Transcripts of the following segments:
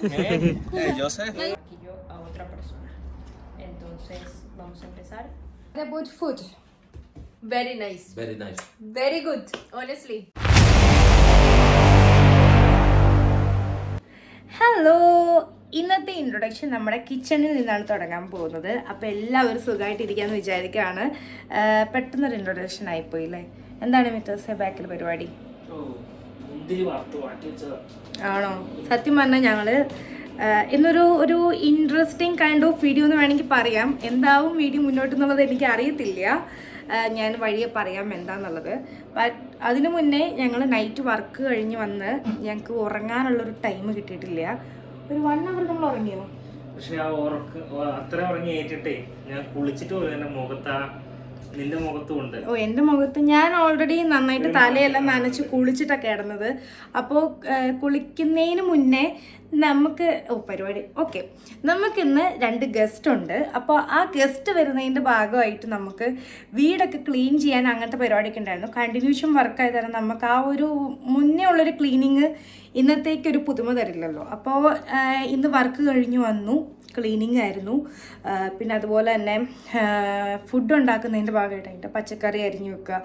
Joseph. Y yo a otra persona. Entonces, vamos a empezar. About food. Very nice. Very nice. Very good, honestly. Hello, ഇന്നത്തെ introduction നമ്മുടെ കിച്ചണിൽ നിന്നാണ് തുടങ്ങാൻ പോകുന്നത്. അപ്പോൾ എല്ലാവരും സുഖമായിട്ടിരിക്കാമെന്ന് വിചാരിക്കുകയാണ്. പെട്ടെന്നൊരു ഇൻട്രൊഡക്ഷൻ ആയിപ്പോയി അല്ലേ? എന്താണ് മിത്തോസെ ബാക്കിൽ പരിപാടി? ആണോ? സത്യം പറഞ്ഞാൽ ഞങ്ങൾ ഇന്നൊരു ഇൻട്രസ്റ്റിംഗ് കൈൻഡ് ഓഫ് വീഡിയോ എന്ന് വേണമെങ്കിൽ പറയാം. എന്താവും വീഡിയോ മുന്നോട്ടെന്നുള്ളത് എനിക്ക് അറിയത്തില്ല. ഞാൻ വഴിയെ പറയാം എന്താന്നുള്ളത്. ബട്ട് അതിനു മുന്നേ ഞങ്ങൾ നൈറ്റ് വർക്ക് കഴിഞ്ഞ് വന്ന് ഞങ്ങൾക്ക് ഉറങ്ങാനുള്ളൊരു ടൈം കിട്ടിയിട്ടില്ല. ഒരു 1 hour നമ്മൾ ഉറങ്ങിയോ? പക്ഷെ ആ അത്ര ഉറങ്ങി ഏറ്റിട്ടേ ഞാൻ കുളിച്ചിട്ട് പോയി. എന്റെ മുഖത്ത് നിന്റെ മുഖത്തും ഉണ്ട്. ഓ, എൻ്റെ മുഖത്ത് ഞാൻ ഓൾറെഡി നന്നായിട്ട് തലയെല്ലാം നനച്ച് കുളിച്ചിട്ടൊക്കെ കിടന്നത്. അപ്പോൾ കുളിക്കുന്നതിന് മുന്നേ നമുക്ക് പരിപാടി ഓക്കെ. നമുക്കിന്ന് 2 ഗസ്റ്റ് ഉണ്ട്. അപ്പോൾ ആ ഗസ്റ്റ് വരുന്നതിൻ്റെ ഭാഗമായിട്ട് നമുക്ക് വീടൊക്കെ ക്ലീൻ ചെയ്യാൻ അങ്ങനത്തെ പരിപാടിയൊക്കെ ഉണ്ടായിരുന്നു. കണ്ടിന്യൂഷൻ വർക്കായി തരാൻ നമുക്ക് ആ ഒരു മുന്നേ ഉള്ളൊരു ക്ലീനിങ് ഇന്നത്തേക്കൊരു പുതുമ തരില്ലല്ലോ. അപ്പോൾ ഇന്ന് വർക്ക് കഴിഞ്ഞ് വന്നു, ക്ലീനിങ് ആയിരുന്നു. പിന്നെ അതുപോലെ തന്നെ ഫുഡ് ഉണ്ടാക്കുന്നതിൻ്റെ ഭാഗമായിട്ട് അതിൻ്റെ പച്ചക്കറി അരിഞ്ഞു വെക്കുക.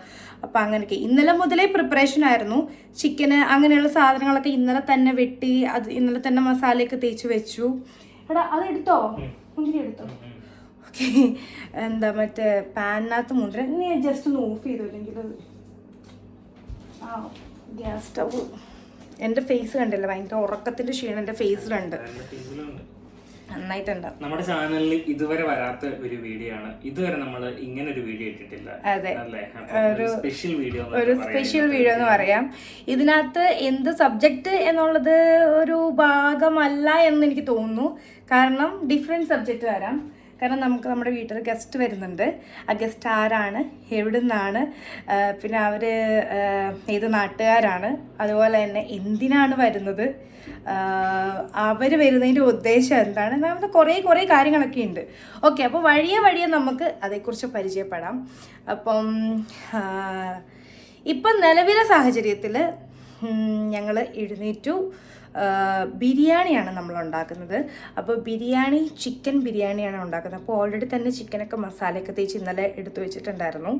അപ്പോൾ അങ്ങനെയൊക്കെ ഇന്നലെ മുതലേ പ്രിപ്പറേഷൻ ആയിരുന്നു. ചിക്കന് അങ്ങനെയുള്ള സാധനങ്ങളൊക്കെ ഇന്നലെ തന്നെ വെട്ടി അത് ഇന്നലെ തന്നെ മസാലയൊക്കെ തേച്ച് വെച്ചു. എടാ അത് എടുത്തോ, മുന്തിരി എടുത്തോ? ഓക്കെ. എന്താ മറ്റേ പാനിനകത്ത് മുന്തിരി നീ ജസ്റ്റ് ഒന്ന് ഓഫ് ചെയ്തു. അല്ലെങ്കിൽ ആ ഗ്യാസ് സ്റ്റവ് എൻ്റെ ഫേസ് കണ്ടില്ല, ഭയങ്കര ഉറക്കത്തിൻ്റെ ക്ഷീണം എൻ്റെ ഫേസിലുണ്ട്, നന്നായിട്ടുണ്ട്. നമ്മുടെ ചാനലിൽ ഇതുവരെ വരാത്ത ഒരു വീഡിയോ ആണ്. ഇതുവരെ നമ്മൾ ഇങ്ങനെ ഒരു വീഡിയോ ഇട്ടിട്ടില്ല. അതെ, ഒരു സ്പെഷ്യൽ വീഡിയോ എന്ന് പറയാം. ഇതിനകത്ത് എന്ത് സബ്ജക്റ്റ് എന്നുള്ളത് ഒരു ഭാഗമല്ല എന്ന് എനിക്ക് തോന്നുന്നു. കാരണം ഡിഫറെൻറ്റ് സബ്ജക്റ്റ് വരാം. കാരണം നമുക്ക് നമ്മുടെ വീട്ടിൽ ഗസ്റ്റ് വരുന്നുണ്ട്. ആ ഗസ്റ്റ് ആരാണ്, എവിടെ നിന്നാണ്, പിന്നെ അവർ ഏത് നാട്ടുകാരാണ്, അതുപോലെ തന്നെ എന്തിനാണ് വരുന്നത്, അവർ വരുന്നതിൻ്റെ ഉദ്ദേശം എന്താണ്, നമുക്ക് കുറേ കാര്യങ്ങളൊക്കെ ഉണ്ട്. ഓക്കെ, അപ്പോൾ വഴിയെ നമുക്ക് അതേക്കുറിച്ച് പരിചയപ്പെടാം. അപ്പം ഇപ്പം നിലവിലെ സാഹചര്യത്തിൽ ഞങ്ങൾ എഴുന്നേറ്റു. ബിരിയാണിയാണ് നമ്മൾ ഉണ്ടാക്കുന്നത്. അപ്പോൾ ചിക്കൻ ബിരിയാണിയാണ് ഉണ്ടാക്കുന്നത്. അപ്പോൾ ഓൾറെഡി തന്നെ ചിക്കനൊക്കെ മസാലയൊക്കെ തേച്ച് ഇന്നലെ എടുത്തു വെച്ചിട്ടുണ്ടായിരുന്നു.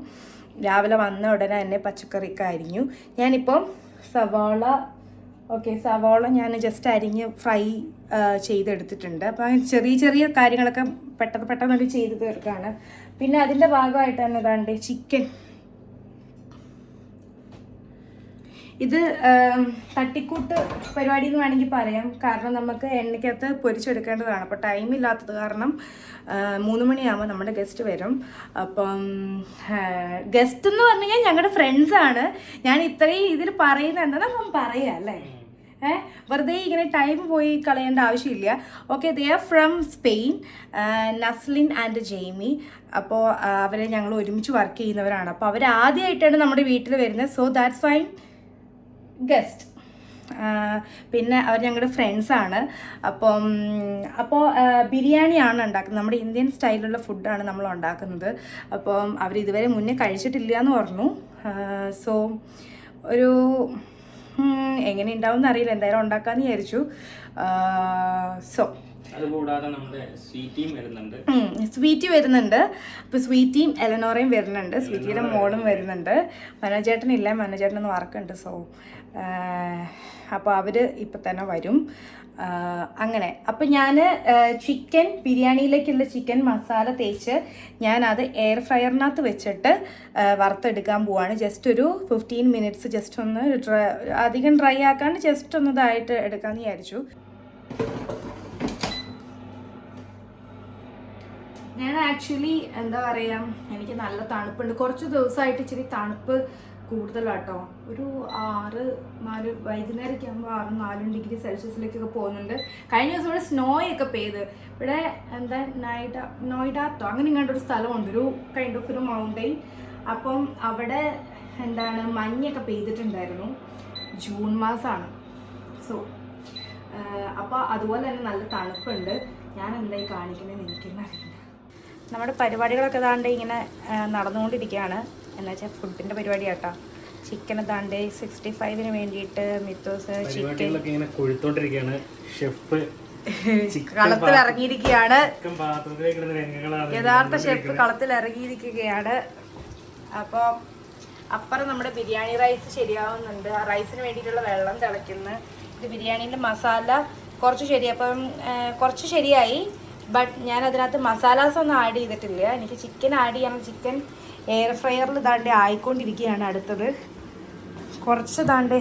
രാവിലെ വന്ന ഉടനെ തന്നെ പച്ചക്കറിയൊക്കെ അരിഞ്ഞു. ഞാനിപ്പം സവാള ഞാൻ ജസ്റ്റ് അരിഞ്ഞ് ഫ്രൈ ചെയ്തെടുത്തിട്ടുണ്ട്. അപ്പോൾ ചെറിയ കാര്യങ്ങളൊക്കെ പെട്ടെന്ന് ചെയ്ത് തീർക്കുകയാണ്. പിന്നെ അതിൻ്റെ ഭാഗമായിട്ട് തന്നെ ഇതാണ്ട് ചിക്കൻ. ഇത് തട്ടിക്കൂട്ട് പരിപാടി എന്ന് വേണമെങ്കിൽ പറയാം. കാരണം നമുക്ക് എണ്ണയ്ക്കകത്ത് പൊരിച്ചെടുക്കേണ്ടതാണ്. അപ്പോൾ ടൈം ഇല്ലാത്തത് കാരണം 3 മണിയാകുമ്പോൾ നമ്മുടെ ഗസ്റ്റ് വരും. അപ്പം ഗസ്റ്റ് എന്ന് പറഞ്ഞു കഴിഞ്ഞാൽ ഞങ്ങളുടെ ഫ്രണ്ട്സാണ്. ഞാൻ ഇത്രയും ഇതിൽ പറയുന്നത് എന്താ നമ്മൾ പറയാം അല്ലേ? വെറുതെ ഇങ്ങനെ ടൈം പോയി കളയേണ്ട ആവശ്യമില്ല. Okay, they are from Spain, Naslin and Jaime. അപ്പോൾ അവരെ ഞങ്ങൾ ഒരുമിച്ച് വർക്ക് ചെയ്യുന്നവരാണ്. അപ്പോൾ അവർ ആദ്യമായിട്ടാണ് നമ്മുടെ വീട്ടിൽ വരുന്നത്. So that's fine guest. പിന്നെ അവർ ഞങ്ങളുടെ ഫ്രണ്ട്സാണ്. അപ്പോൾ ബിരിയാണിയാണ് ഉണ്ടാക്കുന്നത്. നമ്മുടെ ഇന്ത്യൻ സ്റ്റൈലിലുള്ള ഫുഡാണ് നമ്മൾ ഉണ്ടാക്കുന്നത്. അപ്പം അവർ ഇതുവരെ മുന്നേ കഴിച്ചിട്ടില്ല എന്ന് പറഞ്ഞു. സോ ഒരു എങ്ങനെ ഉണ്ടാവും എന്നറിയില്ല, എന്തായാലും ഉണ്ടാക്കാമെന്ന് വിചാരിച്ചു. സോ അതുകൂടാതെ നമ്മുടെ സ്വീറ്റി വരുന്നുണ്ട്. അപ്പോൾ സ്വീറ്റിയും എലനോറയും വരുന്നുണ്ട്. സ്വീറ്റിയുടെ മോളും വരുന്നുണ്ട്. മനോജേട്ടനില്ല, മനോജേട്ടനൊന്ന് വർക്കുണ്ട്. സോ അപ്പോൾ അവർ ഇപ്പം തന്നെ വരും. അങ്ങനെ അപ്പോൾ ഞാൻ ചിക്കൻ ബിരിയാണിയിലേക്കുള്ള ചിക്കൻ മസാല തേച്ച് ഞാനത് എയർ ഫ്രയറിനകത്ത് വെച്ചിട്ട് വറുത്തെടുക്കാൻ പോവാണ്. ജസ്റ്റ് ഒരു 15 minutes ജസ്റ്റ് ഒന്ന് അധികം ഡ്രൈ ആക്കാണ്ട് ജസ്റ്റ് ഒന്ന് ഇതായിട്ട് എടുക്കാമെന്ന് വിചാരിച്ചു. ഞാൻ ആക്ച്വലി എന്താ പറയുക, എനിക്ക് നല്ല തണുപ്പുണ്ട്. കുറച്ച് ദിവസമായിട്ട് ഇച്ചിരി തണുപ്പ് കൂടുതലാട്ടോ. ഒരു 4 വൈകുന്നേരമൊക്കെ ആകുമ്പോൾ 6-4 ഡിഗ്രി സെൽഷ്യസിലേക്കൊക്കെ പോകുന്നുണ്ട്. കഴിഞ്ഞ ദിവസം ഇവിടെ സ്നോയൊക്കെ പെയ്ത്. ഇവിടെ എന്താ നോയിഡാത്തോ അങ്ങനെ ഇങ്ങോട്ടൊരു സ്ഥലമുണ്ട്, ഒരു കൈൻഡ് ഓഫ് ഒരു മൗണ്ടെയിൻ. അപ്പം അവിടെ എന്താണ് മഞ്ഞൊക്കെ പെയ്തിട്ടുണ്ടായിരുന്നു. ജൂൺ മാസമാണ്. സോ അപ്പോൾ അതുപോലെ തന്നെ നല്ല തണുപ്പുണ്ട്. ഞാൻ എന്തായി കാണിക്കുന്നതെന്ന് എനിക്കെന്നറിയില്ല. നമ്മുടെ പരിപാടികളൊക്കെ താണ്ട് ഇങ്ങനെ നടന്നുകൊണ്ടിരിക്കുകയാണ്. എന്നുവെച്ചാൽ ഫുഡിൻ്റെ പരിപാടി കേട്ടോ. ചിക്കൻ താണ്ട് 65-ന് വേണ്ടിയിട്ട് മിത്തോസ് ചിക്കൻ ഇങ്ങനെ കൊഴുത്തോണ്ടിരിക്കുകയാണ്. ഷെഫ് കളത്തിൽ ഇറങ്ങിയിരിക്കുകയാണ്. ചിക്കൻ പാത്രത്തിലേക്ക് ഇടുന്ന രംഗങ്ങളാണ്. യഥാർത്ഥ ഷെഫ് കളത്തിൽ ഇറങ്ങിയിരിക്കുകയാണ്. അപ്പോൾ അപ്പുറം നമ്മുടെ ബിരിയാണി റൈസ് ശരിയാവുന്നുണ്ട്. ആ റൈസിന് വേണ്ടിയിട്ടുള്ള വെള്ളം തിളയ്ക്കുന്നു. ഇത് ബിരിയാണീൻ്റെ മസാല കുറച്ച് ശരിയായി. ബട്ട് ഞാൻ അതിനകത്ത് മസാലാസ് ഒന്നും ആഡ് ചെയ്തിട്ടില്ല. എനിക്ക് ചിക്കൻ ആഡ് ചെയ്യണം. ചിക്കൻ എയർ ഫ്രയറിൽ ഇതാണ്ട് ആയിക്കൊണ്ടിരിക്കുകയാണ്. അടുത്തത് കുറച്ച് താണ്ട്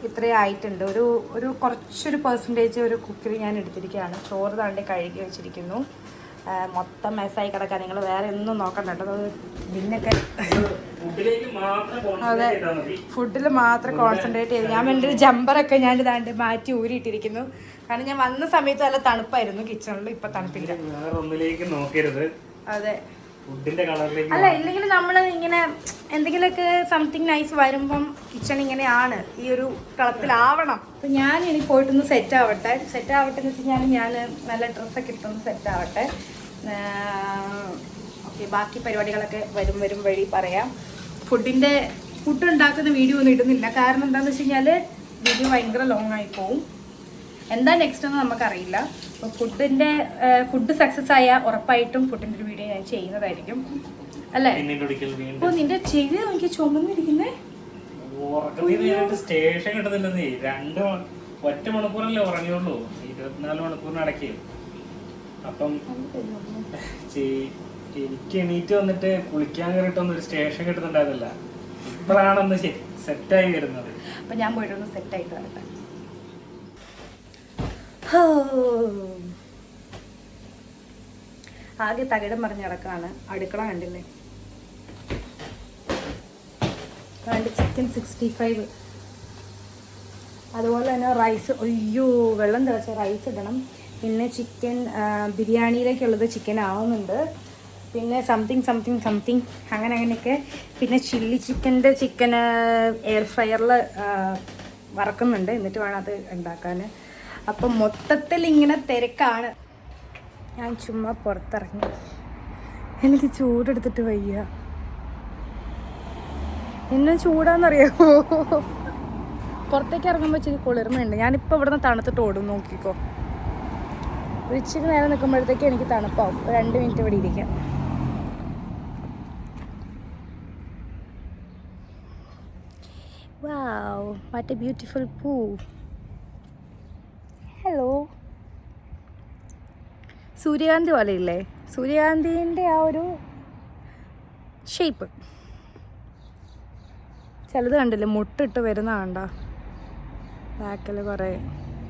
ഇത്രയും ആയിട്ടുണ്ട്. ഒരു കുറച്ചൊരു പെർസെൻറ്റേജ് ഒരു കുക്കറി ഞാൻ എടുത്തിരിക്കുകയാണ്. ചോറ് താണ്ട് കഴുകി വെച്ചിരിക്കുന്നു. മൊത്തം മെസ്സായി കിടക്കാൻ. നിങ്ങൾ വേറെ ഒന്നും നോക്കണ്ട കേട്ടോ. പിന്നൊക്കെ അതെ, ഫുഡിൽ മാത്രം കോൺസെൻട്രേറ്റ് ചെയ്ത് ഞാൻ എൻ്റെ ഒരു ജമ്പറൊക്കെ ഞാൻ ഇതാണ്ട് മാറ്റി ഊരിയിട്ടിരിക്കുന്നു. കാരണം ഞാൻ വന്ന സമയത്ത് നല്ല തണുപ്പായിരുന്നു കിച്ചണിൽ. ഇപ്പൊ തണുപ്പില്ല. അതെ, അല്ല ഇല്ലെങ്കിൽ നമ്മൾ ഇങ്ങനെ എന്തെങ്കിലുമൊക്കെ സംതിങ് നൈസ് വരുമ്പം കിച്ചൺ ഇങ്ങനെയാണ്, ഈ ഒരു കളത്തിലാവണം. അപ്പൊ ഞാൻ ഇനി പോയിട്ടൊന്ന് സെറ്റ് ആവട്ടെ എന്ന് വെച്ച് കഴിഞ്ഞാൽ ഞാൻ നല്ല ഡ്രസ്സൊക്കെ ഇട്ടൊന്ന് സെറ്റ് ആവട്ടെ. ഓക്കെ, ബാക്കി പരിപാടികളൊക്കെ വരും വഴി പറയാം. ഫുഡ് ഉണ്ടാക്കുന്ന വീഡിയോ ഒന്നും ഇടുന്നില്ല. കാരണം എന്താണെന്ന് വെച്ച് കഴിഞ്ഞാൽ വീഡിയോ ഭയങ്കര ലോങ് ആയി പോവും. എന്താ നെക്സ്റ്റ് എന്ന് നമുക്കറിയില്ല. അപ്പോൾ ഫുഡ് സക്സസ് ആയ ഉറപ്പായിട്ടും ഫുഡിൻ്റെ ഒരു വീഡിയോ ഞാൻ ചെയ്യുന്നതായിരിക്കും, അല്ലേ? അപ്പോൾ നിന്റെ ചെവി എനിക്ക് ചുമന്നിരിക്കുന്നേ. സ്റ്റേഷൻ കിട്ടുന്നില്ലെന്നേ. 1 മണിക്കൂറല്ലേ ഉറങ്ങിയുള്ളൂ, 24 മണിക്കൂറിനിടയ്ക്ക്. അപ്പം എനിക്ക് എണീറ്റ് വന്നിട്ട് കുളിക്കാൻ കയറിയിട്ടൊന്നും ഒരു സ്റ്റേഷൻ കിട്ടുന്നുണ്ടായിരുന്നില്ല. ഇപ്പോഴാണൊന്ന് സെറ്റായി വരുന്നത്. അപ്പം ഞാൻ പോയിട്ടൊന്ന് സെറ്റായിട്ട് വരട്ടെ. ആകെ തകിടം പറഞ്ഞ് കിടക്കാണ്. അടുക്കള കണ്ടില്ലേ? ചിക്കൻ 65, അതുപോലെ തന്നെ റൈസ്. അയ്യോ, വെള്ളം തിളച്ച റൈസ് ഇടണം. പിന്നെ ചിക്കൻ ബിരിയാണിയിലേക്കുള്ളത് ചിക്കൻ ആവുന്നുണ്ട്. പിന്നെ സംതിങ് അങ്ങനെയൊക്കെ. പിന്നെ ചിക്കൻ എയർ ഫ്രയറിൽ വറക്കുന്നുണ്ട്. എന്നിട്ട് വേണം അത് ഉണ്ടാക്കാൻ. അപ്പം മൊത്തത്തിൽ ഇങ്ങനെ തിരക്കാണ്. ഞാൻ ചുമ്മാ പുറത്തിറങ്ങി. എനിക്ക് ചൂടെടുത്തിട്ട് വയ്യ. എന്നെ ചൂടാന്നറിയാമോ? പുറത്തേക്ക് ഇറങ്ങുമ്പോൾ ഇച്ചിരി കുളിർമയുണ്ട്. ഞാനിപ്പോൾ ഇവിടുന്ന് തണുത്തിട്ട് ഓടും. നോക്കിക്കോ, ഒരു ഇച്ചിരി നേരം നിൽക്കുമ്പോഴത്തേക്ക് എനിക്ക് തണുപ്പാവും. 2 മിനിറ്റ് ഇവിടെ ഇരിക്കാം. വാവ്, വാട്ട് എ ബ്യൂട്ടിഫുൾ പൂ. ഹലോ, സൂര്യകാന്തി പോലെ ഇല്ലേ? സൂര്യകാന്തിൻ്റെ ആ ഒരു ഷേപ്പ്. ചിലത് കണ്ടില്ലേ, മുട്ടിട്ട് വരുന്ന കണ്ട. ബാക്കിൽ കുറേ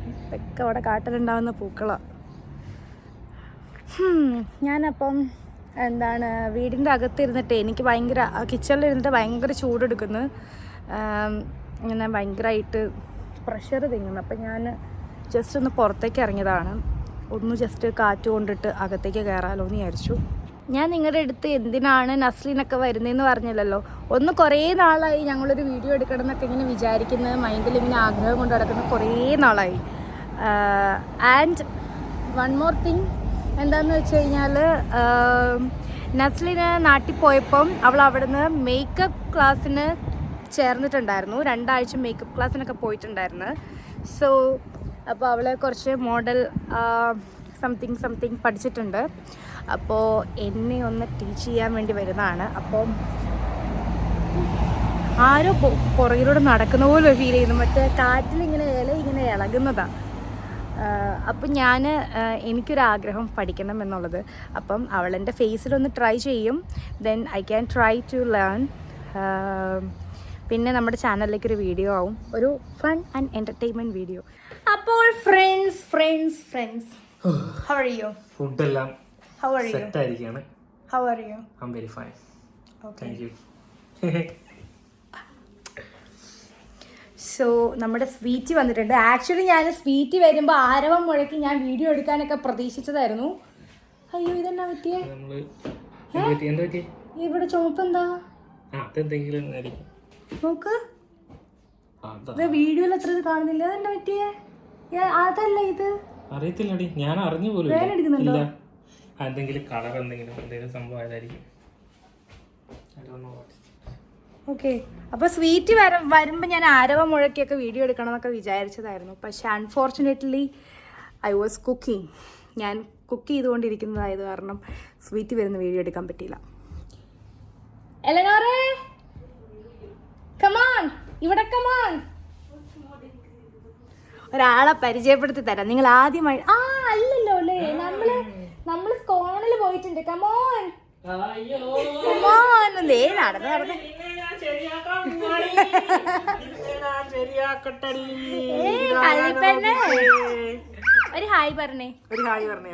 ഇതൊക്കെ അവിടെ കാട്ടിലുണ്ടാകുന്ന പൂക്കളാണ്. ഞാനപ്പം വീടിൻ്റെ അകത്തിരുന്നിട്ട് എനിക്ക് ഭയങ്കര കിച്ചണിലിരുന്നിട്ട് ഭയങ്കര ചൂടെടുക്കുന്നു. ഇങ്ങനെ ഭയങ്കരമായിട്ട് പ്രഷർ തിങ്ങുന്നു. അപ്പം ഞാൻ ജസ്റ്റ് ഒന്ന് പുറത്തേക്ക് ഇറങ്ങിയതാണ്. ഒന്ന് ജസ്റ്റ് കാറ്റ് കൊണ്ടിട്ട് അകത്തേക്ക് കയറാമല്ലോ എന്ന് വിചാരിച്ചു. ഞാൻ നിങ്ങളുടെ അടുത്ത് എന്തിനാണ് നസ്ലിനൊക്കെ വരുന്നതെന്ന് പറഞ്ഞില്ലല്ലോ. കുറേ നാളായി ഞങ്ങളൊരു വീഡിയോ എടുക്കണം എന്നൊക്കെ ഇങ്ങനെ വിചാരിക്കുന്നത്, മൈൻഡിൽ ഇങ്ങനെ ആഗ്രഹം കൊണ്ട് നടക്കുന്നത് കുറേ നാളായി. ആൻഡ് വൺ മോർ തിങ് എന്താണെന്ന് വെച്ച് കഴിഞ്ഞാൽ, നസ്ലിന് നാട്ടിൽ പോയപ്പം അവൾ അവിടുന്ന് മേക്കപ്പ് ക്ലാസ്സിന് ചേർന്നിട്ടുണ്ടായിരുന്നു. 2 ആഴ്ച മേക്കപ്പ് ക്ലാസ്സിനൊക്കെ പോയിട്ടുണ്ടായിരുന്നു. സോ അപ്പോൾ അവൾ കുറച്ച് മോഡൽ സംതിങ് പഠിച്ചിട്ടുണ്ട്. അപ്പോൾ എന്നെ ഒന്ന് ടീച്ച് ചെയ്യാൻ വേണ്ടി വരുന്നതാണ്. അപ്പം ആരോ പുറകിലൂടെ നടക്കുന്ന പോലെ ഫീൽ ചെയ്യുന്നു. മറ്റേ കാറ്റിലിങ്ങനെ ഇങ്ങനെ ഇളകുന്നതാണ്. അപ്പം എനിക്കൊരാഗ്രഹം പഠിക്കണം എന്നുള്ളത്. അപ്പം അവളെൻ്റെ ഫേസിലൊന്ന് ട്രൈ ചെയ്യും. Then I can try to learn. പിന്നെ നമ്മുടെ ചാനലിലേക്കൊരു വീഡിയോ ആവും, ഒരു ഫൺ ആൻഡ് എൻ്റർടൈൻമെൻറ്റ് വീഡിയോ. അപ്പോൾ friends how are you? Food എല്ലാം how are you? സെറ്റ് ആയിരിക്കാണ്. how are you? I'm very fine. Okay. Thank you. So നമ്മുടെ സ്വീറ്റി വന്നിട്ടുണ്ട്. ആക്ച്വലി ഞാൻ സ്വീറ്റി വരുമ്പോൾ ആരവം മുഴക്കി ഞാൻ വീഡിയോ എടുക്കാനൊക്കെ പ്രതീക്ഷിച്ചതായിരുന്നു. അയ്യോ, ഇതെന്നാ പറ്റിയേ? ഇവിടെ ചുമപ്പ് എന്താ? നോക്ക്, വീഡിയോയിൽ അത്ര ഇത് കാണുന്നില്ല. അതെന്നാ പറ്റിയേ? അതല്ല ഇത്. അറിയത്തില്ലടി, ഞാൻ അറിഞ്ഞു പോലും വേനെടുക്കുന്നുണ്ടോ? എന്തെങ്കിലും കളർ എന്തെങ്കിലും സംഭവം ആയതായിരിക്കും. ഓക്കെ, അപ്പോൾ സ്വീറ്റ് വരുമ്പോൾ ഞാൻ ആരവ മുഴക്കിയൊക്കെ വീഡിയോ എടുക്കണം എന്നൊക്കെ വിചാരിച്ചതായിരുന്നു. പക്ഷെ അൺഫോർച്ചുനേറ്റ്ലി ഐ വാസ് കുക്കിംഗ്. ഞാൻ കുക്ക് ചെയ്തുകൊണ്ടിരിക്കുന്നതായത് കാരണം സ്വീറ്റ് വരുന്ന വീഡിയോ എടുക്കാൻ പറ്റിയില്ല. എലനോറേ കമോൺ, ഇവിടെ കമോൺ. ഒരാളെ പരിചയപ്പെടുത്തി തരാം. നിങ്ങൾ ആദ്യമായി അല്ലല്ലോ അല്ലേ, നമ്മള് സ്കോണിൽ പോയിട്ടുണ്ട്. കമോൺ കമോൺ, ദേ നടന്ന് നടന്ന്. ഒരു ഹായ് പറഞ്ഞേ. ഒരു ഹായ് പറഞ്ഞേ.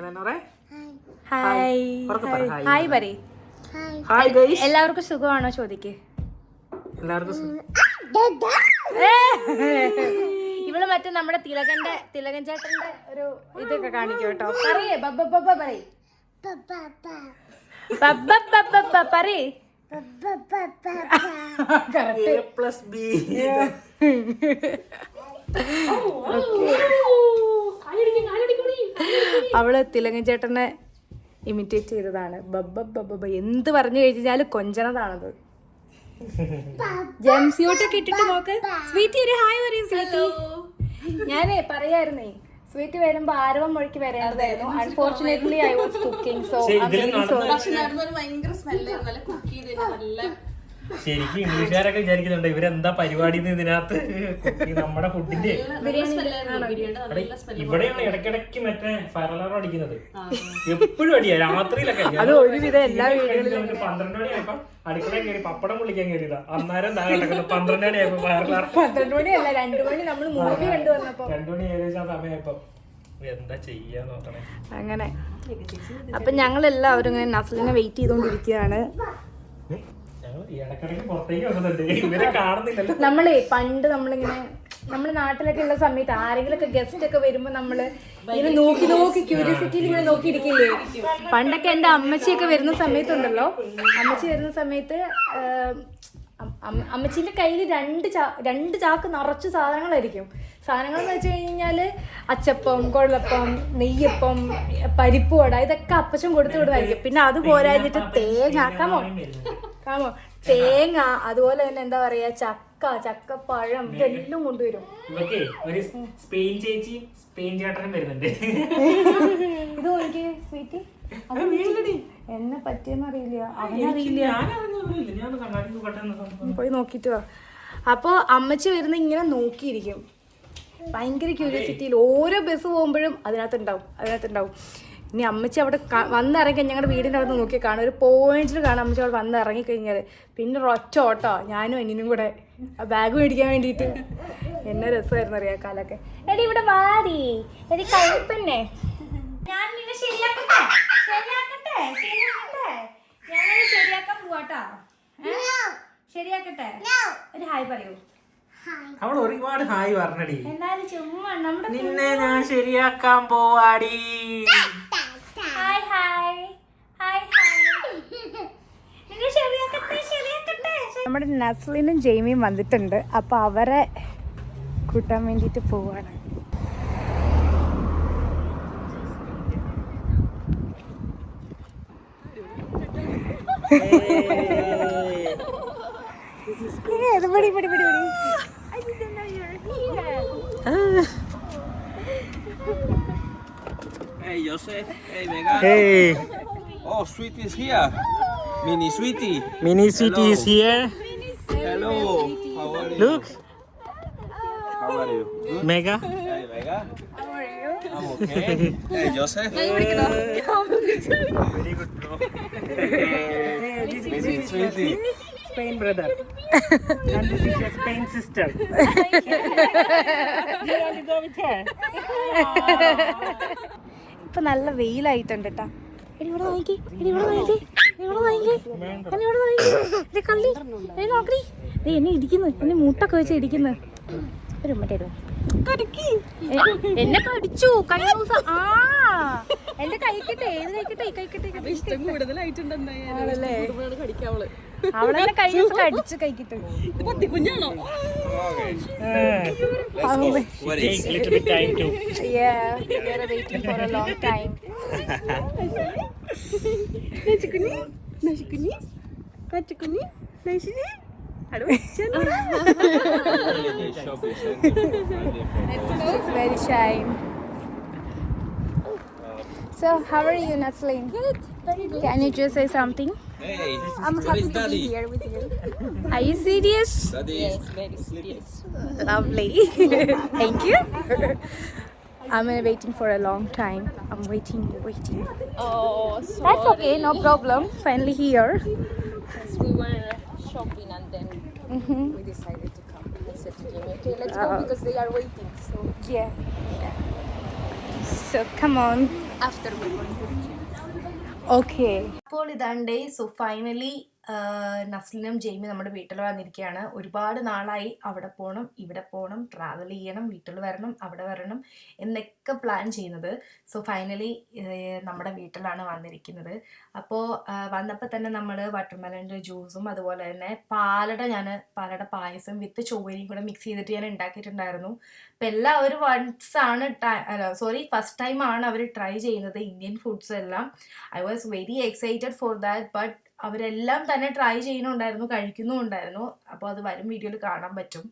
ഹായ് ഹായ് പറയേ. എല്ലാവർക്കും സുഖമാണോ ചോദിക്ക്. ഇവള് മറ്റേ നമ്മുടെ തിലകൻ ചേട്ടന്റെ ഒരു ഇതൊക്കെ കാണിക്കും കേട്ടോ. പറയേ ബബ്ബ പറയേ. പറയേ. അവള് തിലകൻ ചേട്ടനെ ഇമിറ്റേറ്റ് ചെയ്തതാണ്. ബബ്ബ എന്ത് പറഞ്ഞു കഴിഞ്ഞാല് കൊഞ്ചണതാണത്. ജംസ്യൂട്ടൊക്കെ ഇട്ടിട്ട് നോക്ക്. സ്വീറ്റി ഒരു ഹായ് പറയും. സ്വീറ്റി ഞാനേ പറയായിരുന്നേ, സ്വീറ്റ് വരുമ്പോ ആരവം മൊഴിക്ക് വരേണ്ടതായിരുന്നു. Unfortunately I was cooking. So ശരിക്കും ഇംഗ്ലീഷുകാരൊക്കെ വിചാരിക്കുന്നുണ്ട് ഇവരെന്താ പരിപാടി ഇതിനകത്ത്. നമ്മുടെ ഫുഡിന്റെ ഇവിടെയാണ് ഇടയ്ക്കിടയ്ക്ക് മറ്റേ ഫയർ അലാറം അടിക്കുന്നത്. എപ്പോഴും അടിയാ രാത്രിയിലൊക്കെ. 12 മണിയായപ്പോ അടുക്കളയിൽ കയറി പപ്പടം പൊള്ളിക്കാൻ കയറിയതാ. അന്നേരം 12 മണിയായപ്പോ ഫയർ അലാറം. 12 മണിയല്ല, 2 മണി. നമ്മൾ മൂവി കണ്ടു വന്നപ്പോ 2 മണി ഏകദേശം ആ സമയമായപ്പോ എന്താ ചെയ്യാ നോക്കണേ. അങ്ങനെ അപ്പൊ ഞങ്ങളെല്ലാവരും ഇങ്ങനെ നസ്ലിനെ വെയിറ്റ് ചെയ്തോണ്ടിരിക്കുകയാണ്. നമ്മളെ പണ്ട് നമ്മള് നാട്ടിലൊക്കെ ഉള്ള സമയത്ത് ആരെങ്കിലൊക്കെ ഗസ്റ്റ് ഒക്കെ വരുമ്പോ നമ്മള് ഇങ്ങനെ നോക്കി ക്യൂരിയോസിറ്റിയിൽ ഇങ്ങനെ നോക്കിയിരിക്കില്ലേ. പണ്ടൊക്കെ എന്റെ അമ്മച്ചിയൊക്കെ വരുന്ന സമയത്തുണ്ടല്ലോ, അമ്മച്ചി വരുന്ന സമയത്ത് അമ്മച്ചീന്റെ കയ്യിൽ 2 ചാക്ക് നിറച്ച് സാധനങ്ങളായിരിക്കും. സാധനങ്ങൾ എന്ന് വെച്ച് കഴിഞ്ഞാല് അച്ചപ്പം, കൊഴലപ്പം, നെയ്യപ്പം, പരിപ്പ് വട, ഇതൊക്കെ അപ്പച്ചൻ കൊടുത്തു വിടുമായിരിക്കും. പിന്നെ അത് പോരാഞ്ഞിട്ട് തേങ്ങ, അതുപോലെ തന്നെ എന്താ പറയാ ചക്കപ്പഴം, ഇതെല്ലാം കൊണ്ടുവരും. സ്പെയിൻ ചേച്ചി സ്പെയിൻ ചേട്ടനും വരുന്നുണ്ട്. ഇത് നോക്കി സ്വീറ്റ്, എന്നെ പറ്റിയെന്നറിയില്ല, അവനറിയില്ല, പോയി നോക്കിട്ട് വാ. അപ്പൊ അമ്മച്ചി വരുന്ന ഇങ്ങനെ നോക്കിയിരിക്കും, ഭയങ്കര ക്യൂരിയോസിറ്റിയിൽ. ഓരോ ബസ് പോകുമ്പോഴും അതിനകത്തുണ്ടാവും. ഇനി അമ്മച്ചി അവിടെ വന്നിറങ്ങി ഞങ്ങളുടെ വീടിൻ്റെ അവിടെ നോക്കി കാണും. ഒരു പോയിന്റിൽ കാണാം അമ്മച്ചി അവിടെ വന്ന് ഇറങ്ങിക്കഴിഞ്ഞാൽ. പിന്നെ ഒറ്റ ഓട്ടോ ഞാനും അനിയനും കൂടെ ബാഗ് മേടിക്കാൻ വേണ്ടിയിട്ട്. എന്നെ രസമായിരുന്നു അറിയാം കാലൊക്കെ. എടി ഇവിടെ വാടി, എടി കഴിപ്പന്നെ, ഞാൻ നിന്നെ ശരിയാക്കട്ടെ. ഞാൻ ശരിയാക്കാൻ പോവാട്ടാ. ശരിയാക്കട്ടെ. ഒരു ഹായ് പറയൂ. അവൾ ഒരുപാട് ഹായ് പറഞ്ഞടി. എന്നാലും ചുമ്മാ നമ്മുടെ നിന്നെ ഞാൻ ശരിയാക്കാൻ പോവാടി. Hi hi hi hi. നമ്മുടെ നസ്ലിനും ജെയ്മിയും വന്നിട്ടുണ്ട്. അപ്പൊ അവരെ കൂട്ടാൻ വേണ്ടിട്ട് പോവാണ്. Hey Joseph, hey Vega. Hey. Oh, Sweetie is here. Mini Sweetie. Mini Sweetie is here. Hello. How are you? Look. How are you? Good? Mega. Hey Vega. How are you? I'm okay. Hey Joseph. Very good bro. Mini Sweetie. Spain brother. And this is your Spain sister. You want to go with her? ഇപ്പൊ നല്ല വെയിലായിട്ടുണ്ട് കേട്ടാ. നോക്കി എന്നെ ഇടിക്കുന്നു, എന്നെ മുട്ടൊക്കെ വെച്ച് ഇടിക്കുന്നു. എന്നെ കടിച്ചു കഴിഞ്ഞ ദിവസം. എന്റെ കഴിക്കട്ടെ, ഏത് കഴിക്കട്ടെ ഇഷ്ടം കൂടുതലായിട്ടുണ്ട്. അവളെന്നെ കഴിഞ്ഞ ദിവസം കടിച്ചു കഴിക്കട്ടെ. കുഞ്ഞാണോ? Take little bit time too. Yeah, we are waiting for a long time. She's very shy. So, how are you, Naslin? Good, very good. Can you just say something? Hey, I'm happy to be here with you. Are you serious? Yes, very serious. Lovely. Thank you. I'm waiting for a long time. I'm waiting. Oh, sorry. That's okay, no problem. Finally here. We were shopping and then we decided to come. I said to Jamie, okay, let's go because they are waiting. So Yeah. So come on. after we're going to the gym. Okay അപ്പോൾ ഇതാണ്ടേ. So finally നസ്ലിനും Jaimy നമ്മുടെ വീട്ടിൽ വന്നിരിക്കുകയാണ്. ഒരുപാട് നാളായി അവിടെ പോകണം, ഇവിടെ പോകണം, ട്രാവൽ ചെയ്യണം, വീട്ടിൽ വരണം, അവിടെ വരണം എന്നൊക്കെ പ്ലാൻ ചെയ്യുന്നത്. സോ ഫൈനലി നമ്മുടെ വീട്ടിലാണ് വന്നിരിക്കുന്നത്. അപ്പോൾ വന്നപ്പോൾ തന്നെ നമ്മൾ വാട്ടർമെലൻ്റെ ജ്യൂസും അതുപോലെ തന്നെ പാലട പായസം വിത്ത് ചൊവ്വരിയും കൂടെ മിക്സ് ചെയ്തിട്ട് ഞാൻ ഉണ്ടാക്കിയിട്ടുണ്ടായിരുന്നു. അപ്പം എല്ലാവരും ഫസ്റ്റ് ടൈമാണ് അവർ ട്രൈ ചെയ്യുന്നത് ഇന്ത്യൻ ഫുഡ്സ് എല്ലാം. I was very excited for that. But അവരെല്ലാം തന്നെ ട്രൈ ചെയ്യുന്നുണ്ടായിരുന്നു, കഴിക്കുന്നുണ്ടായിരുന്നു. അപ്പോൾ അത് വരും വീഡിയോയിൽ കാണാൻ പറ്റും.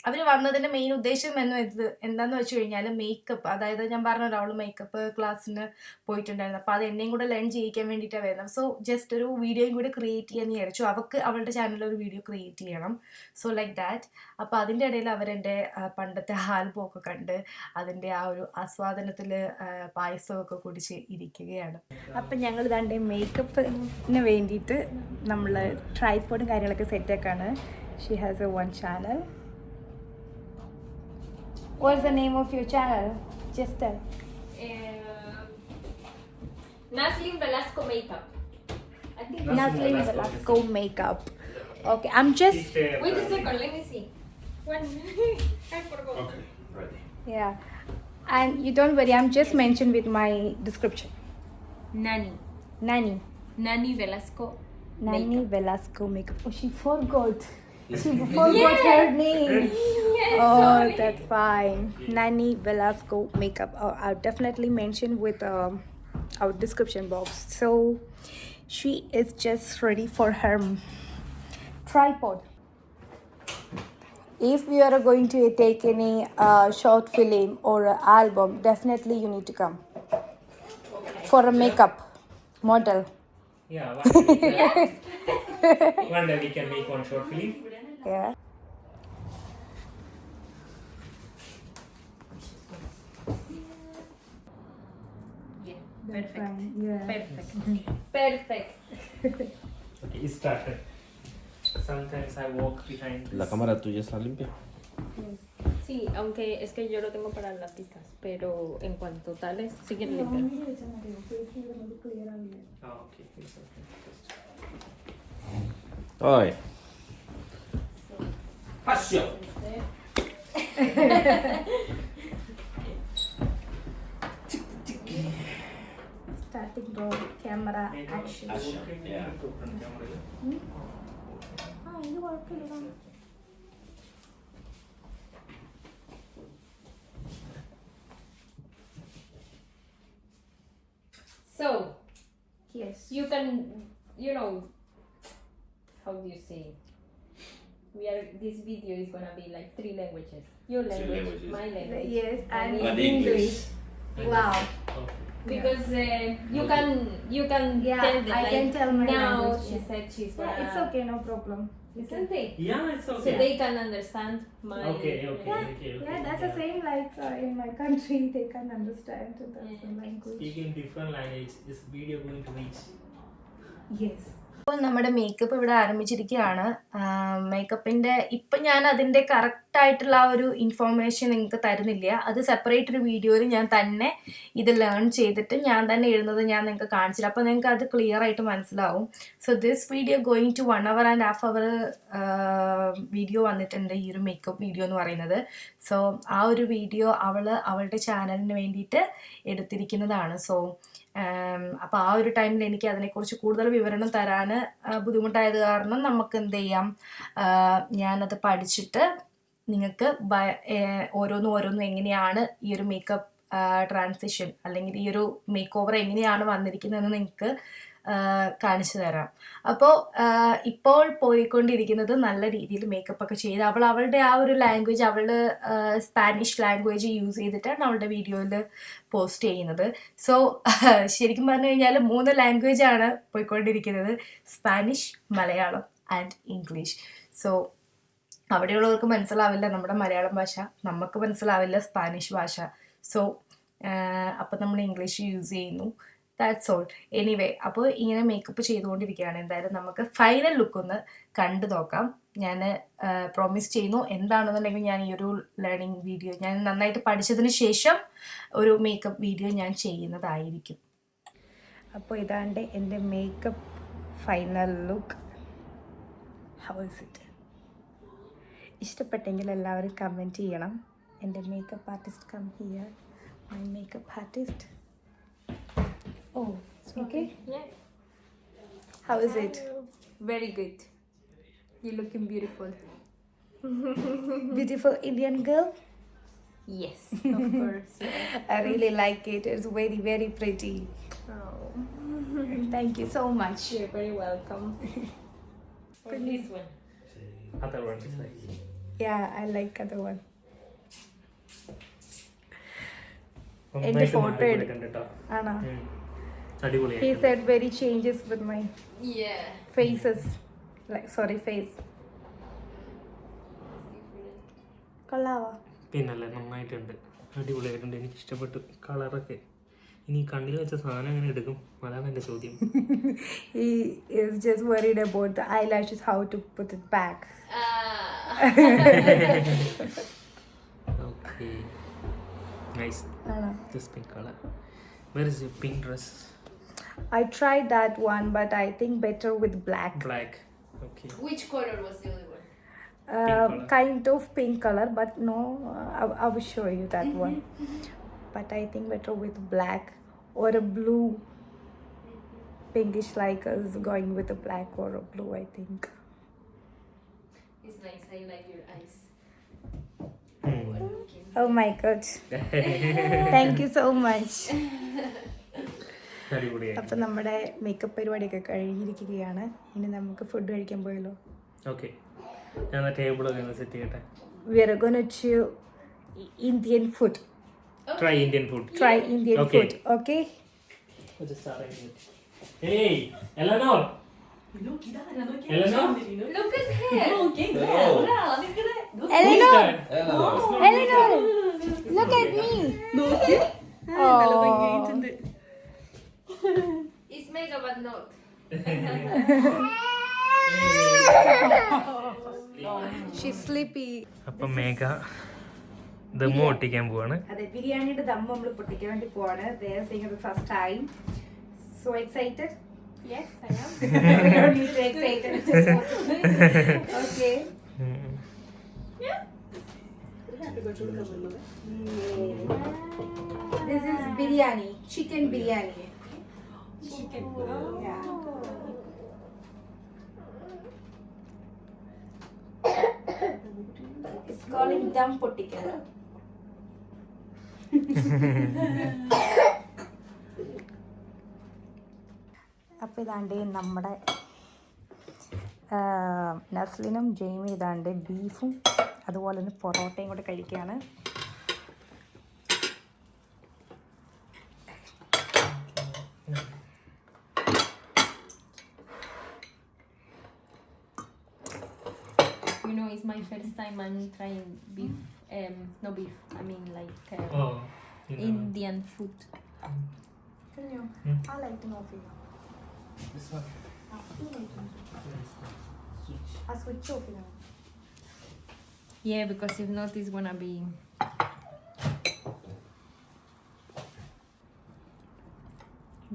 അവർ വന്നതിൻ്റെ മെയിൻ ഉദ്ദേശം എന്താണെന്ന് വെച്ച് കഴിഞ്ഞാൽ മേക്കപ്പ്, അതായത് ഞാൻ പറഞ്ഞല്ലോ അവൾ മേക്കപ്പ് ക്ലാസ്സിന് പോയിട്ടുണ്ടായിരുന്നു. അപ്പോൾ അത് എന്നെയും കൂടെ ലേൺ ചെയ്യിക്കാൻ വേണ്ടിയിട്ടാണ് വരുന്നത്. സോ ജസ്റ്റ് ഒരു വീഡിയോയും കൂടി ക്രിയേറ്റ് ചെയ്യാമെന്ന് വിചാരിച്ചു. അവളുടെ ചാനലിൽ ഒരു വീഡിയോ ക്രിയേറ്റ് ചെയ്യണം. So like that. അപ്പോൾ അതിൻ്റെ ഇടയിൽ അവരെൻ്റെ പണ്ടത്തെ ആൽബമൊക്കെ കണ്ട് അതിൻ്റെ ആ ഒരു ആസ്വാദനത്തിൽ പായസമൊക്കെ കുടിച്ച് ഇരിക്കുകയാണ്. അപ്പം ഞങ്ങൾ ഇതാണ്ട് മേക്കപ്പിന് വേണ്ടിയിട്ട് നമ്മൾ ട്രൈപോഡും കാര്യങ്ങളൊക്കെ സെറ്റാക്കാണ്. She has a one channel. What's the name of your channel? Just tell. Naslin Velasco Makeup. I think. Naslin Velasco Makeup. Okay, I'm just. Wait a second, let me see. One. I forgot. Okay, ready. Yeah. And you don't worry, I'm just mentioned with my description. Nani Velasco. Nani Velasco Makeup. Oh, she forgot. She forgot her name. Yes, Oh, sorry. that's fine. Nani Velasco Makeup. Oh, I'll definitely mention with our description box. So she is just ready for her tripod. If you are going to take any short film or album, definitely you need to come for a makeup model. Yeah, one day we can make one short film. Yeah. Perfect. Yeah. Perfect. Okay, it started. Sometimes I walk behind this. ¿La cámara tuya está limpia? Sí, aunque es que yo lo tengo para las pistas, pero en cuanto tales, sí que limpiar. Oh, okay. It's okay. Ay. ¡Pasio! Starting the camera action. Yeah. ഇത് കുഴപ്പമില്ല. So, Yes. you can, you know, how do you say? This video is gonna be like 3 languages. Your language, languages. my language. Yes, and And English. Wow. Okay. Because you can Yeah, tell them I like, can tell my now language, she yeah. said she's Yeah, gonna, it's okay, no problem. isn't it? Yeah, it's So okay. they can understand my Okay. Yeah, that's the same like in my country, they can understand the language. Speaking different language, is video going to reach? Yes. ഇപ്പോൾ നമ്മുടെ makeup ഇവിടെ ആരംഭിച്ചിരിക്കുകയാണ്. മേക്കപ്പിൻ്റെ ഇപ്പം ഞാൻ അതിൻ്റെ കറക്റ്റായിട്ടുള്ള ആ ഒരു ഇൻഫോർമേഷൻ നിങ്ങൾക്ക് തരുന്നില്ല. അത് സെപ്പറേറ്റ് ഒരു വീഡിയോയിൽ ഞാൻ തന്നെ ഇത് ലേൺ ചെയ്തിട്ട് ഞാൻ തന്നെ എഴുതുന്നത് ഞാൻ നിങ്ങൾക്ക് കാണിച്ചില്ല. അപ്പോൾ നിങ്ങൾക്ക് അത് ക്ലിയർ ആയിട്ട് മനസ്സിലാവും. So this video going to 1 hour and half hour video വന്നിട്ടുണ്ട്, ഈ ഒരു മേക്കപ്പ് വീഡിയോ എന്ന് പറയുന്നത്. സോ ആ ഒരു വീഡിയോ അവളുടെ ചാനലിന് വേണ്ടിയിട്ട് എടുത്തിരിക്കുന്നതാണ്. സോ അപ്പോൾ ആ ഒരു ടൈമിൽ എനിക്ക് അതിനെക്കുറിച്ച് കൂടുതൽ വിവരണം തരാൻ ബുദ്ധിമുട്ടായത് കാരണം നമുക്ക് എന്ത് ചെയ്യാം, ഞാനത് പഠിച്ചിട്ട് നിങ്ങൾക്ക് ഓരോന്നും എങ്ങനെയാണ് ഈ ഒരു മേക്കപ്പ് ട്രാൻസിഷൻ അല്ലെങ്കിൽ ഈ ഒരു മേക്ക് ഓവർ എങ്ങനെയാണ് വന്നിരിക്കുന്നതെന്ന് നിങ്ങൾക്ക് കാണിച്ചു തരാം. അപ്പോൾ ഇപ്പോൾ പോയിക്കൊണ്ടിരിക്കുന്നത് നല്ല രീതിയിൽ മേക്കപ്പ് ഒക്കെ ചെയ്ത് അവളുടെ ആ ഒരു ലാംഗ്വേജ്, അവളുടെ സ്പാനിഷ് ലാംഗ്വേജ് യൂസ് ചെയ്തിട്ടാണ് അവളുടെ വീഡിയോയിൽ പോസ്റ്റ് ചെയ്യുന്നത്. സോ ശരിക്കും പറഞ്ഞു കഴിഞ്ഞാൽ 3 ലാംഗ്വേജാണ് പോയിക്കൊണ്ടിരിക്കുന്നത്: Spanish, Malayalam and English. So അവിടെയുള്ളവർക്ക് മനസ്സിലാവില്ല നമ്മുടെ മലയാളം ഭാഷ, നമുക്ക് മനസ്സിലാവില്ല സ്പാനിഷ് ഭാഷ. സോ അപ്പോൾ നമ്മൾ ഇംഗ്ലീഷ് യൂസ് ചെയ്യുന്നു. That's all. എനിവേ, അപ്പോൾ ഇങ്ങനെ മേക്കപ്പ് ചെയ്തുകൊണ്ടിരിക്കുകയാണ്. എന്തായാലും നമുക്ക് ഫൈനൽ ലുക്ക് ഒന്ന് കണ്ടു നോക്കാം. ഞാൻ പ്രോമിസ് ചെയ്യുന്നു, എന്താണെന്നുണ്ടെങ്കിൽ ഞാൻ ഈ ഒരു ലേണിംഗ് വീഡിയോ ഞാൻ നന്നായിട്ട് പഠിച്ചതിന് ശേഷം ഒരു മേക്കപ്പ് വീഡിയോ ഞാൻ ചെയ്യുന്നതായിരിക്കും. അപ്പോൾ ഇതാണ്ട് എൻ്റെ makeup final look. How is it? ഇഷ്ടപ്പെട്ടെങ്കിൽ എല്ലാവരും കമൻറ്റ് ചെയ്യണം. എൻ്റെ makeup artist come here, my makeup artist. Oh, okay. Yeah. How is it? Very good. You're looking beautiful. Beautiful Indian girl? Yes, of course. I really like it. It's very, very pretty. Oh. Thank you so much. You're very welcome. Or this one. Other one is like. Yeah, I like other one. നന്നായിട്ട് photo മാറിക്കൊടുക്കണ്ട കേട്ടോ. Anna. He അടിപൊളിയായി. said very changes with my Yeah. faces. Face. Kollava. പിന്നല്ലേ, നന്നായിട്ടുണ്ട്, അടിപൊളിയായിട്ടുണ്ട്. എനിക്ക് ഇഷ്ടപ്പെട്ടു കളറൊക്കെ. ഇനി കണ്ണിൽ വെച്ച സാധനം അങ്ങനെ എടുക്കും, അതാണ് എൻ്റെ ചോദ്യം. He is just worried about the eyelashes, how to put it back. Okay. Nice. Anna. This pink color. Where is your pink dress? I tried that one, but I think better with black. Black. Okay. Which color was the other one? color. Kind of pink color, but no, I will show you that one. But I think better with black or a blue, pinkish, like us going with a black or a blue, I think. It's nice. I like your eyes. Oh my god. Thank you so much. അടിപൊളിയായി. അപ്പം നമ്മുടെ makeup പരിപാടിയൊക്കെ കഴിഞ്ഞിരിക്കുകയാണ്. ഇനി നമുക്ക് food കഴിക്കാൻ പോയല്ലോ. Okay, ഞാൻ ടേബിളൊക്കെ ഒന്ന് സെറ്റ് ചെയ്യട്ടെ. We are going to Indian food. Try Indian food. Try Indian Okay. food, okay? Hey, Eleanor. Eleanor. Look at her. Eleanor, Hello. Eleanor, look at me. Oh. It's mega, but not. She's sleepy. അപ്പം മേഘ ദമ്മ് പൊട്ടിക്കാൻ പോവാണ്. അതെ, ബിരിയാണിയുടെ ദം നമ്മൾ പൊട്ടിക്കാൻ വേണ്ടി പോവാണ്. They are saying the first time. So excited? Yes, I am. We don't need to excited. Okay. This is biryani, chicken biryani. Chicken. Yeah. It's calling dum pottikal. അപ്പോൾ ഇതാണ്ട് നമ്മുടെ നസ്ലിനും ജെയ്മി ഇതാണ്ട് ബീഫും അതുപോലെ തന്നെ പൊറോട്ടയും കൂടെ കഴിക്കുകയാണ്. You know, it's my first time I'm trying beef. No beef. I mean like Oh, you know. Indian food. I like to know if you know. This one. I switch off now. Yeah, because if not, it's gonna be.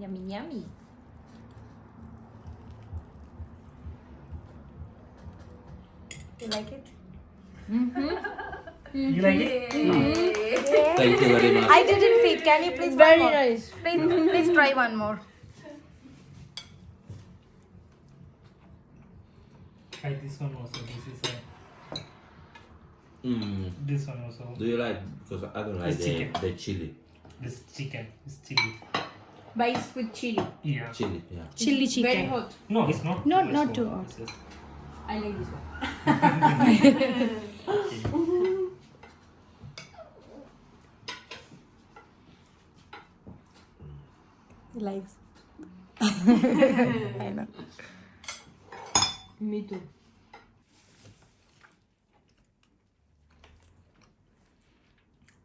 Yummy, yummy. You like it? You like it? Thank you very much. I didn't see it. Can you please Very one more? nice. Please try one more. Try this one also. This is this one also. Do you like? Because I don't like It's chicken. the chili. This chicken. This chili. Rice with chili. Yeah. Chili, yeah. Chilli Very chicken hot. No, it's not. Not too hot. This is- I like this one. Likes Me too.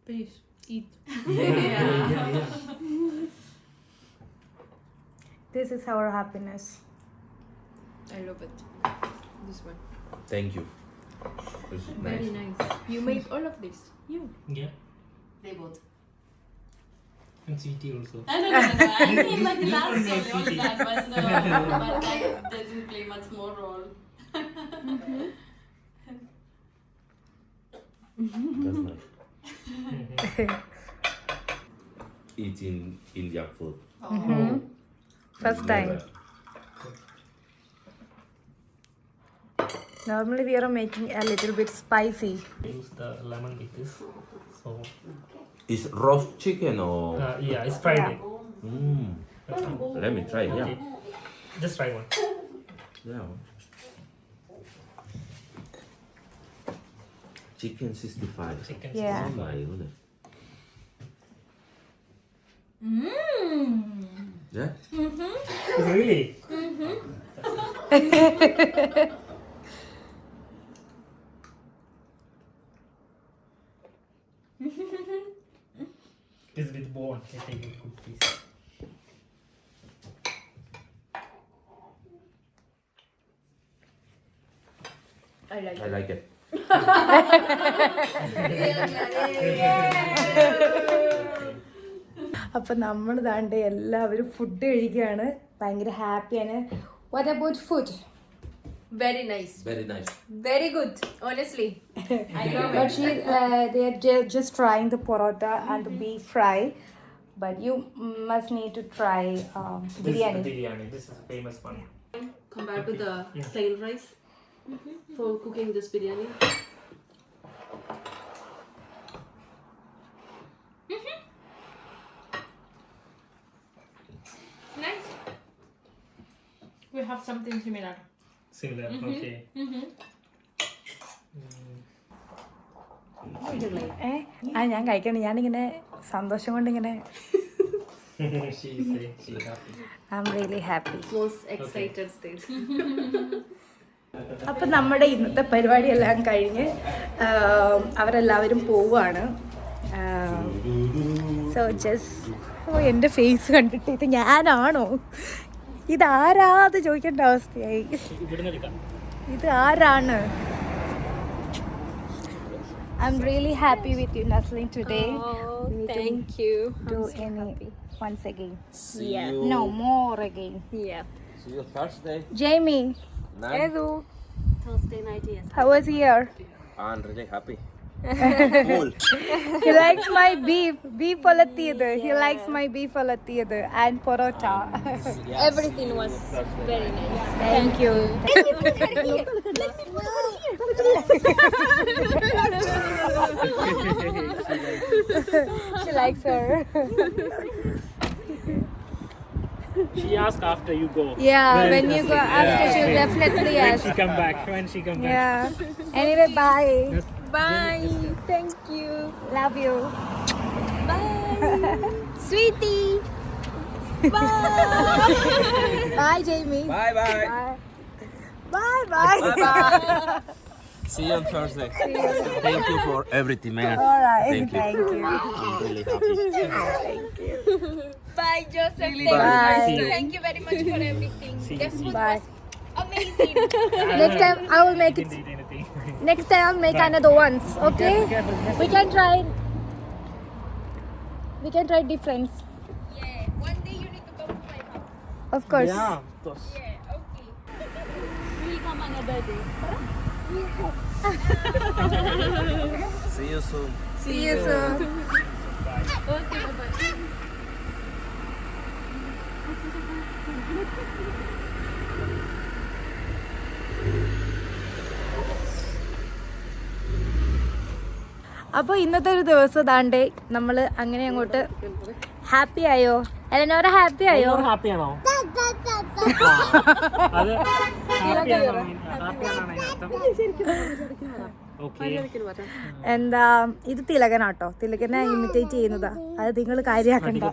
Please eat. This is our happiness. I love it. This one. Thank you. It's Very nice. nice. You made all of this. You. Yeah. They both. And sweetie also. I feel like the last one, only that was the but that doesn't play much more role. That's nice. Eating Indian food. First time. Normally we are making a little bit spicy. Use the lemon with this. So, Is roast chicken or? yeah, it's fried. Mm. Let me try. Yeah. Okay. Just try one. Yeah. Chicken 65. Chicken. Yeah. Oh my goodness. Yeah. Really? It's with bone. I take a good piece. I like I like it. അപ്പം നമ്മൾ ദാണ്ട് എല്ലാവരും food കഴിക്കുകയാണ്. ഭയങ്കര ഹാപ്പിയാണ്. What about food? Very nice. Very nice. Very good. Honestly. I love But it. they are just trying the porota and the beef fry. But you must need to try This biryani. is the biryani. This is a famous one. Compared to the plain rice for cooking this biryani. Nice. We have something similar. Similar. Okay. ഞാൻ കഴിക്കണം. ഞാനിങ്ങനെ സന്തോഷം കൊണ്ട് ഇങ്ങനെ She's happy. I am really happy. Most excited stage. അപ്പം നമ്മുടെ ഇന്നത്തെ പരിപാടിയെല്ലാം കഴിഞ്ഞ് അവരെല്ലാവരും പോവുകയാണ്. സോ ജസ്റ്റ് എൻ്റെ ഫേസ് കണ്ടിട്ട് ഇത് ഞാനാണോ, ഇതാരാത് ചോദിക്കേണ്ട അവസ്ഥയായി. ഇവിടുന്ന് എടുക്കാം. ഇത് ആരാണ്? I'm really happy with you, Naslin, today. Thank you. Do any once again? See you. No, more again. Yeah. See you Thursday. Jamie, Night. Edu, Thursday night, yes. how was here? I'm really happy. Cool. He likes my beef palatiyadu. He likes my beef palatiyadu and porota. Everything was very nice. Thank you. She likes her. She asked after you go. Yeah, when you go after, she'll definitely When ask. she come back. When she come back. Yeah. Anyway, bye. Bye. Thank you. Love you. Bye. Sweetie. Bye, Jamie. Bye bye. Bye. Bye. See you on Thursday. Thank you for everything, man. All right. Thank you. Thank you. I'm really happy. Bye, Joseph. Bye. Thank you. Thank you very much for everything. The food Bye. was amazing. Next time I will make it. Didn't eat anything. Next time I'll make another ones. Okay? We can try. We can try different. Yeah. One day you need to come to my house. Of course. Yeah, of course. Yeah. Okay. We'll come another day. See you soon. See you soon. Okay, bye-bye. അപ്പോൾ ഇന്നത്തെ ഒരു ദിവസം ദാണ്ടേ നമ്മൾ അങ്ങനെ അങ്ങോട്ട് happy ആയോ? എലനോര happy ആയോ? ഹാപ്പിയാണോ? അത് എന്താ ഇത് തിലകനാട്ടോ, തിലകനെ ഇമിറ്റേറ്റ് ചെയ്യുന്നതാ, അത് നിങ്ങൾ കാര്യാക്കണ്ട.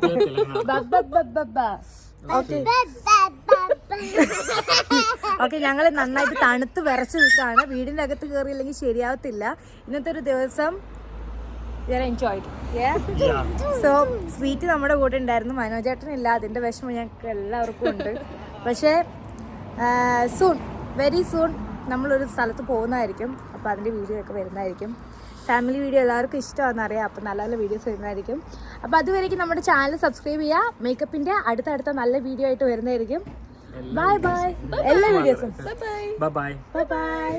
ഓക്കെ, ഞങ്ങൾ നന്നായിട്ട് തണുത്ത് വിറച്ച് നിൽക്കുകയാണ്. വീടിന്റെ അകത്ത് കയറിയില്ലെങ്കിൽ ശരിയാവത്തില്ല. ഇന്നത്തെ ഒരു ദിവസം എൻജോയ്. സോ സ്വീറ്റ് നമ്മുടെ കൂടെ ഉണ്ടായിരുന്നു, മനോജേട്ടനില്ല. അതിന്റെ വിഷമം ഞങ്ങൾക്ക് എല്ലാവർക്കും ഉണ്ട്. പക്ഷേ സൂൺ, വെരി സൂൺ നമ്മളൊരു സ്ഥലത്ത് പോകുന്നതായിരിക്കും. അപ്പോൾ അതിൻ്റെ വീഡിയോ ഒക്കെ വരുന്നതായിരിക്കും. ഫാമിലി വീഡിയോ എല്ലാവർക്കും ഇഷ്ടമാണെന്നറിയാം. അപ്പോൾ നല്ല നല്ല വീഡിയോസ് വരുന്നതായിരിക്കും. അപ്പോൾ അതുവരേക്കും നമ്മുടെ ചാനൽ സബ്സ്ക്രൈബ് ചെയ്യുക. മേക്കപ്പിൻ്റെ അടുത്തടുത്ത നല്ല വീഡിയോ ആയിട്ട് വരുന്നതായിരിക്കും. Bye bye. എല്ലാ വീഡിയോസും ബൈ ബൈ.